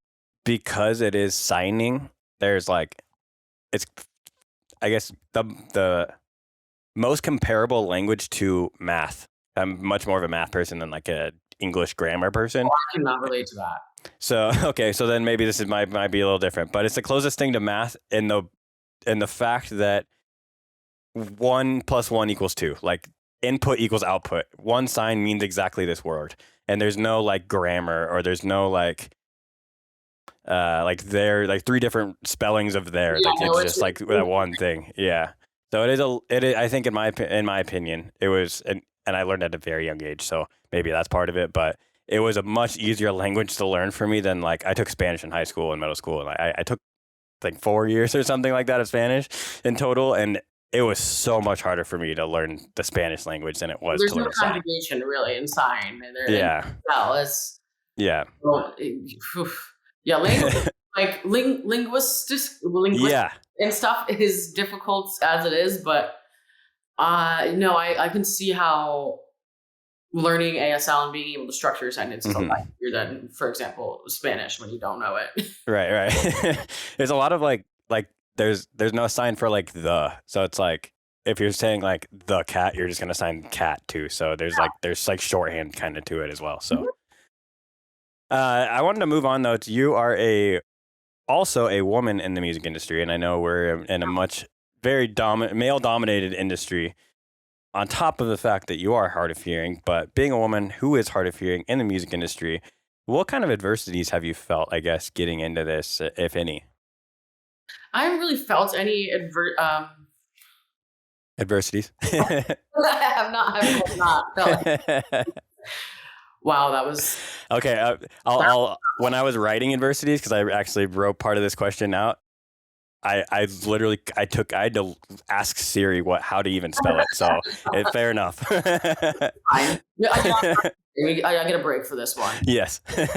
because it is signing, there's like, it's, I guess the most comparable language to math. I'm much more of a math person than like a English grammar person. I cannot relate to that. So okay, so then maybe this might be a little different, but it's the closest thing to math in the fact that 1 + 1 = 2. Like input equals output. One sign means exactly this word, and there's no like grammar, or there's no like there like 3 different spellings of there. Yeah, like it's just like that one thing. Yeah. So it is. I think in my opinion, it was, and I learned at a very young age, so maybe that's part of it. But it was a much easier language to learn for me than like I took Spanish in high school and middle school, and I took like 4 years or something like that of Spanish in total, and it was so much harder for me to learn the Spanish language than it was There's to learn no conjugation really in sign. Yeah. Yeah. Well, yeah. Like linguistics Yeah. and stuff is difficult as it is, but no, I can see how learning ASL and being able to structure sentences is a lot easier than, for example, Spanish when you don't know it. Right. There's a lot of like there's no sign for like the, so it's like if you're saying like the cat, you're just gonna sign cat too. So there's like shorthand kind of to it as well. So I wanted to move on though. You are also a woman in the music industry, and I know we're in a very male dominated industry. On top of the fact that you are hard of hearing, but being a woman who is hard of hearing in the music industry, what kind of adversities have you felt, I guess, getting into this, if any? I haven't really felt any Adversities. I have not felt it. Wow, that was Okay, I'll when I was writing adversities, because I actually wrote part of this question out. I literally I had to ask Siri how to even spell it. So fair enough. fine. Yeah, I get a break for this one. Yes. You're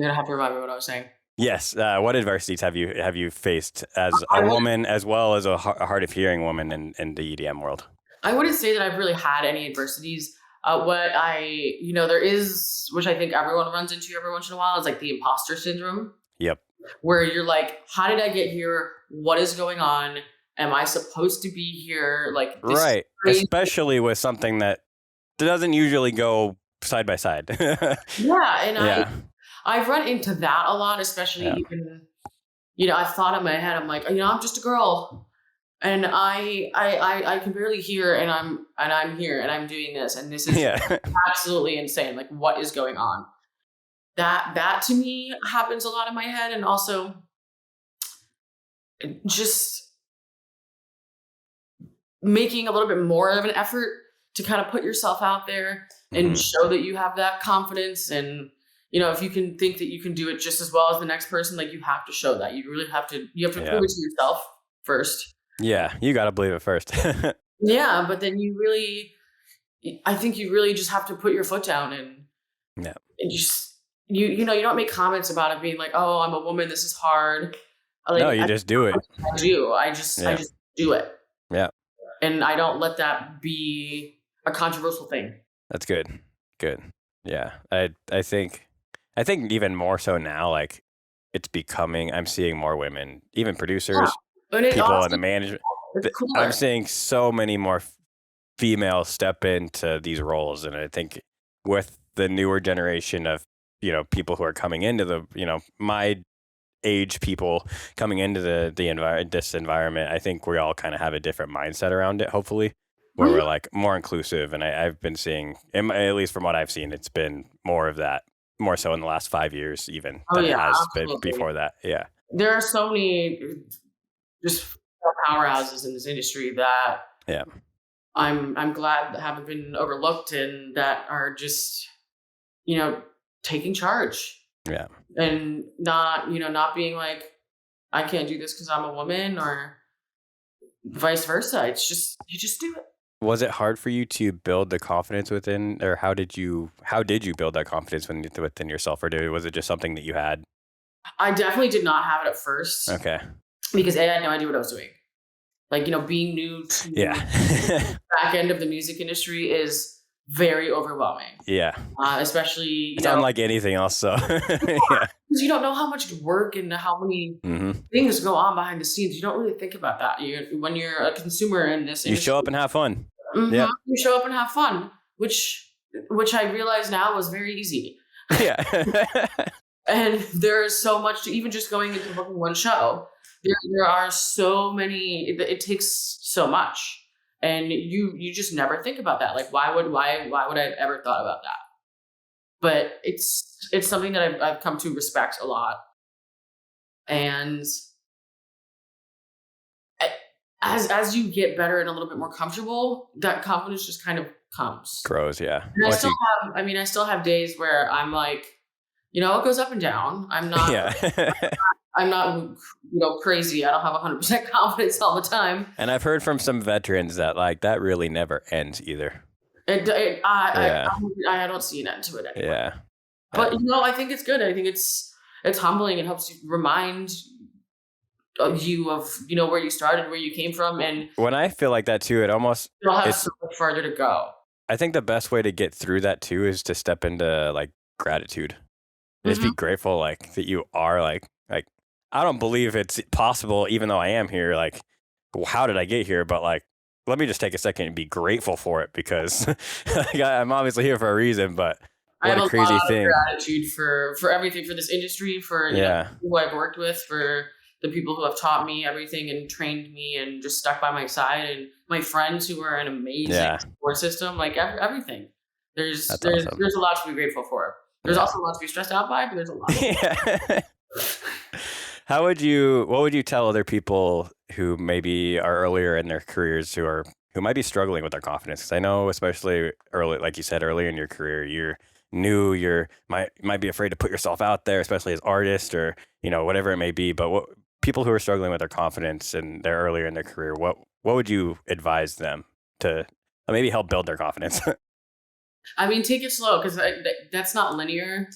gonna have to remind me what I was saying. Yes. What adversities have you faced as a woman, as well as a hard of hearing woman in the EDM world? I wouldn't say that I've really had any adversities. There is, which I think everyone runs into every once in a while, is like the imposter syndrome. Yep. Where you're like, how did I get here? What is going on? Am I supposed to be here? Like, this right. Especially with something that doesn't usually go side by side. Yeah. And I've run into that a lot, especially even, I've thought in my head, I'm like, I'm just a girl. And I can barely hear, and I'm here, and I'm doing this, and this is absolutely insane. Like, what is going on? That to me happens a lot in my head, and also just making a little bit more of an effort to kind of put yourself out there and show that you have that confidence. And if you can think that you can do it just as well as the next person, like, you have to show that. You really have to. You have to prove it to yourself first. Yeah, you got to believe it first. Yeah, but then I think you really just have to put your foot down and just, you don't make comments about it being like, oh, I'm a woman, this is hard. Like, no, you just do it. I just do it. Yeah. And I don't let that be a controversial thing. That's good. Good. Yeah. I think even more so now, like, it's becoming, I'm seeing more women, even producers, people in the management. I'm seeing so many more females step into these roles. And I think with the newer generation of, people who are coming into the, my age people coming into this environment, I think we all kind of have a different mindset around it, hopefully, where we're like more inclusive. And I've been seeing, at least from what I've seen, it's been more of that, more so in the last 5 years, even than it has been before that. Yeah. There are so many just powerhouses in this industry that I'm glad that haven't been overlooked and that are just, taking charge. Yeah. And not being like, I can't do this because I'm a woman, or vice versa. It's just, you just do it. Was it hard for you to build the confidence within, or how did you build that confidence within yourself, or was it just something that you had? I definitely did not have it at first. Okay. Because I had no idea what I was doing. Like, being new to the back end of the music industry is very overwhelming. Yeah. Especially, it's unlike anything else. So, because you don't know how much work and how many things go on behind the scenes. You don't really think about that. When you're a consumer in this industry, you show up and have fun. Yeah. You show up and have fun, which I realize now was very easy. Yeah. And there is so much to even just going into booking one show. There are so many. It takes so much, and you just never think about that. Like, why would I have ever thought about that? But it's something that I've come to respect a lot, and as you get better and a little bit more comfortable, that confidence just kind of grows. Yeah. And I still have days where I'm like, it goes up and down. I'm not. Yeah. I'm not, crazy. I don't have 100% confidence all the time. And I've heard from some veterans that that really never ends either. I don't see an end to it anymore. Yeah. But I think it's good. I think it's humbling. It helps you remind you of where you started, where you came from, and when I feel like that too, you'll have so much farther to go. I think the best way to get through that too is to step into gratitude. Just be grateful that you are like. I don't believe it's possible, even though I am here. How did I get here? But let me just take a second and be grateful for it, because I'm obviously here for a reason. But what a crazy thing! Gratitude for everything, for this industry, for who I've worked with, for the people who have taught me everything and trained me and just stuck by my side, and my friends who are an amazing support system. Everything. There's a lot to be grateful for. There's also a lot to be stressed out by, but there's a lot. What would you tell other people who maybe are earlier in their careers who might be struggling with their confidence? Because I know, especially early, like you said, earlier in your career, you're new, might be afraid to put yourself out there, especially as artist or, whatever it may be. But what people who are struggling with their confidence and they're earlier in their career, what would you advise them to maybe help build their confidence? I mean, take it slow, because that's not linear.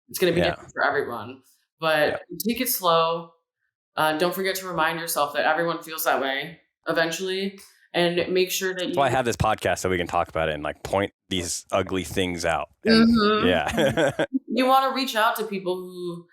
It's going to be different for everyone, but take it slow. Don't forget to remind yourself that everyone feels that way eventually, and make sure that That's why I have this podcast so we can talk about it and like point these ugly things out. And, yeah. You want to reach out to people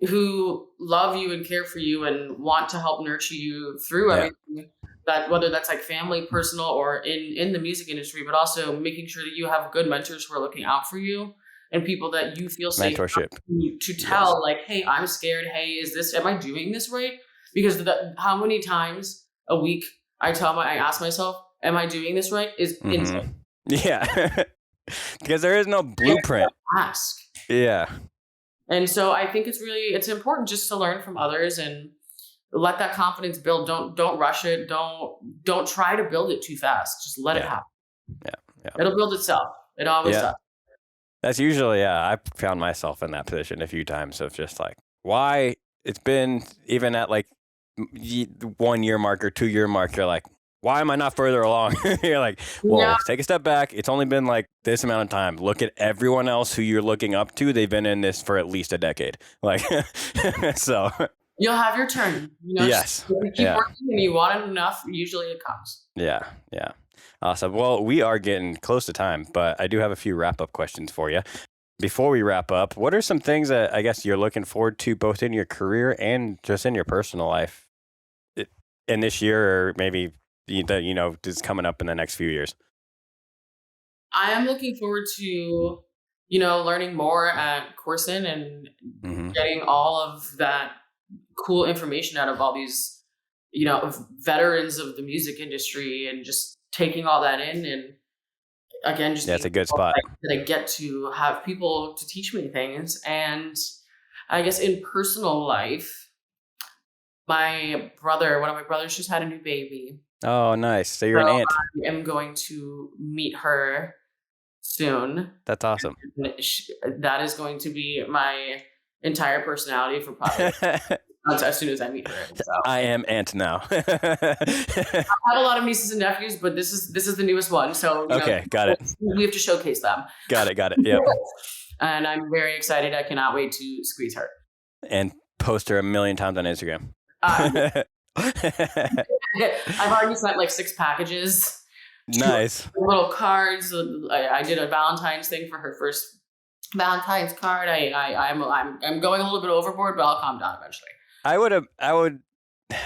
who love you and care for you and want to help nurture you through everything. That whether that's like family, personal, or in the music industry, but also making sure that you have good mentors who are looking out for you and people that you feel safe to tell, like, hey, I'm scared. Hey, am I doing this right? Because how many times a week I ask myself, am I doing this right? Is insane. Yeah. Because there is no blueprint. Ask. Yeah. And so I think it's important just to learn from others and let that confidence build. Don't rush it. Don't try to build it too fast. Just let it happen. Yeah. It'll build itself. It always does. That's usually, I found myself in that position a few times of just like, why it's been even at like 1 year mark or 2 year mark, you're like, why am I not further along? You're like, well, take a step back. It's only been like this amount of time. Look at everyone else who you're looking up to. They've been in this for at least a decade. Like, so. You'll have your turn. Yes. If you keep working and you want it enough, usually it comes. Yeah. Awesome. Well, we are getting close to time, but I do have a few wrap-up questions for you. Before we wrap up, what are some things that I guess you're looking forward to both in your career and just in your personal life in this year, or maybe is coming up in the next few years? I am looking forward to, learning more at Corson and getting all of that cool information out of all these, veterans of the music industry, and just taking all that in. And again, just it's a good spot that I get to have people to teach me things. And I guess in personal life, one of my brothers just had a new baby. Oh, nice. So you're an aunt. I am going to meet her soon. That's awesome. That is going to be my entire personality for probably as soon as I meet her. So. I am aunt now. I have a lot of nieces and nephews, but this is the newest one. So okay, got it. We have to showcase them. Got it. Yeah. And I'm very excited. I cannot wait to squeeze her and post her 1 million times on Instagram. I've already sent like 6 packages. Nice. Little cards. I did a Valentine's thing for her first Valentine's card. I'm going a little bit overboard, but I'll calm down eventually. I would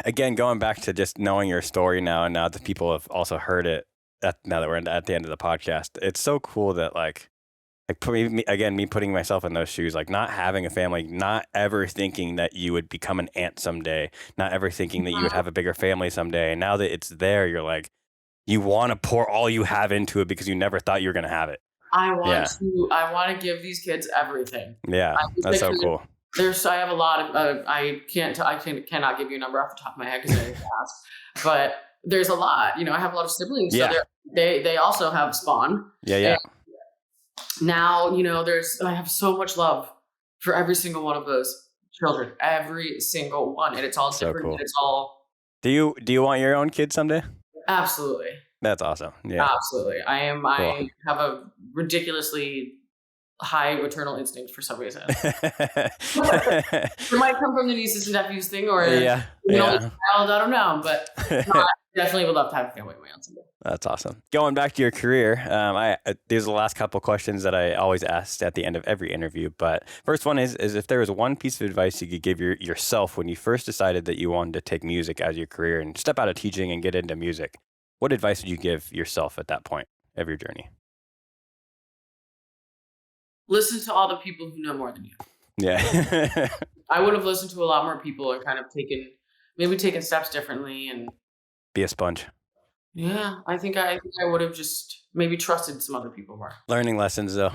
again, going back to just knowing your story now, and now that people have also heard it. Now that we're at the end of the podcast, it's so cool that like me putting myself in those shoes, like not having a family, not ever thinking that you would become an aunt someday, not ever thinking that you would have a bigger family someday. And now that it's there, you're like, you want to pour all you have into it because you never thought you were going to have it. I want to give these kids everything. Yeah, that's so cool. I have a lot of, I cannot give you a number off the top of my head because I didn't ask, but there's a lot, I have a lot of siblings. Yeah. So they also have spawn. Yeah. Now, I have so much love for every single one of those children, every single one. And it's all so different. Cool. And it's all. Do you want your own kids someday? Absolutely. That's awesome. Yeah. Absolutely. Cool. I have a ridiculously high maternal instinct for some reason. It might come from the nieces and nephews thing, or only child, I don't know, but definitely would love to have a family of my own someday. That's awesome. Going back to your career, these are the last couple questions that I always ask at the end of every interview. But first one is if there was one piece of advice you could give yourself when you first decided that you wanted to take music as your career and step out of teaching and get into music, what advice would you give yourself at that point of your journey? Listen to all the people who know more than you. Yeah. I would have listened to a lot more people and kind of taken steps differently and be a sponge. Yeah, I think I would have just maybe trusted some other people more. Learning lessons, though,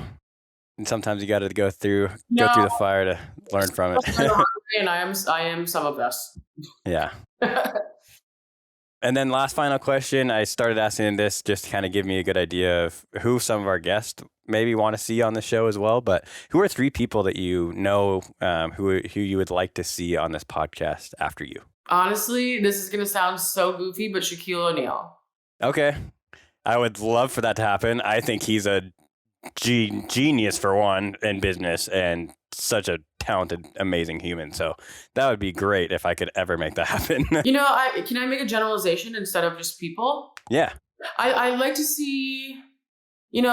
and sometimes you got to go through the fire to learn from it. The hard and I am some of this. Yeah. And then last final question, I started asking this just to kind of give me a good idea of who some of our guests maybe want to see on the show as well. But who are 3 people that you know who you would like to see on this podcast after you? Honestly, this is going to sound so goofy, but Shaquille O'Neal. Okay. I would love for that to happen. I think he's a genius for one in business and such a talented, amazing human. So that would be great if I could ever make that happen. Can I make a generalization instead of just people? Yeah. I like to see,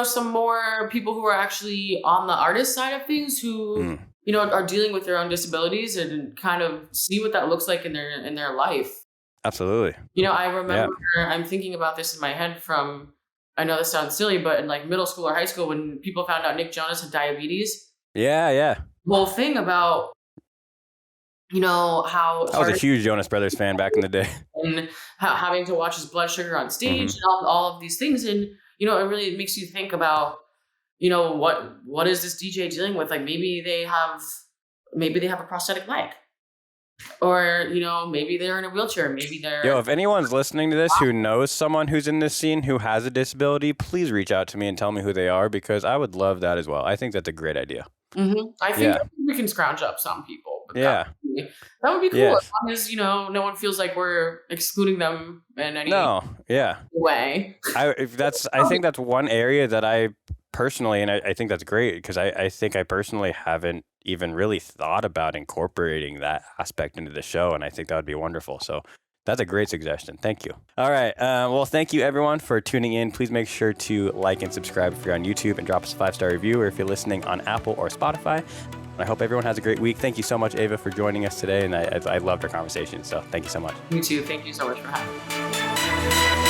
some more people who are actually on the artist side of things who, are dealing with their own disabilities and kind of see what that looks like in their life. Absolutely. I remember I'm thinking about this in my head from, I know this sounds silly, but in like middle school or high school when people found out Nick Jonas had diabetes. Yeah. Whole thing about, how I was a huge Jonas Brothers fan back in the day. And having to watch his blood sugar on stage and all of these things. And, it really makes you think about, what is this DJ dealing with? Like maybe they have a prosthetic leg. Or, maybe they're in a wheelchair. Maybe they're... If anyone's listening to this who knows someone who's in this scene who has a disability, please reach out to me and tell me who they are because I would love that as well. I think that's a great idea. I think we can scrounge up some people. But that would be cool as long as, no one feels like we're excluding them in any way. I think that's one area that I personally, and I think that's great because I think I personally haven't even really thought about incorporating that aspect into the show, and I think that would be wonderful. So that's a great suggestion. Thank you. All right. Well, thank you everyone for tuning in. Please make sure to like and subscribe if you're on YouTube and drop us a 5-star review, or if you're listening on Apple or Spotify. I hope everyone has a great week. Thank you so much, Eva, for joining us today, and I loved our conversation. So thank you so much. Me too. Thank you so much for having me.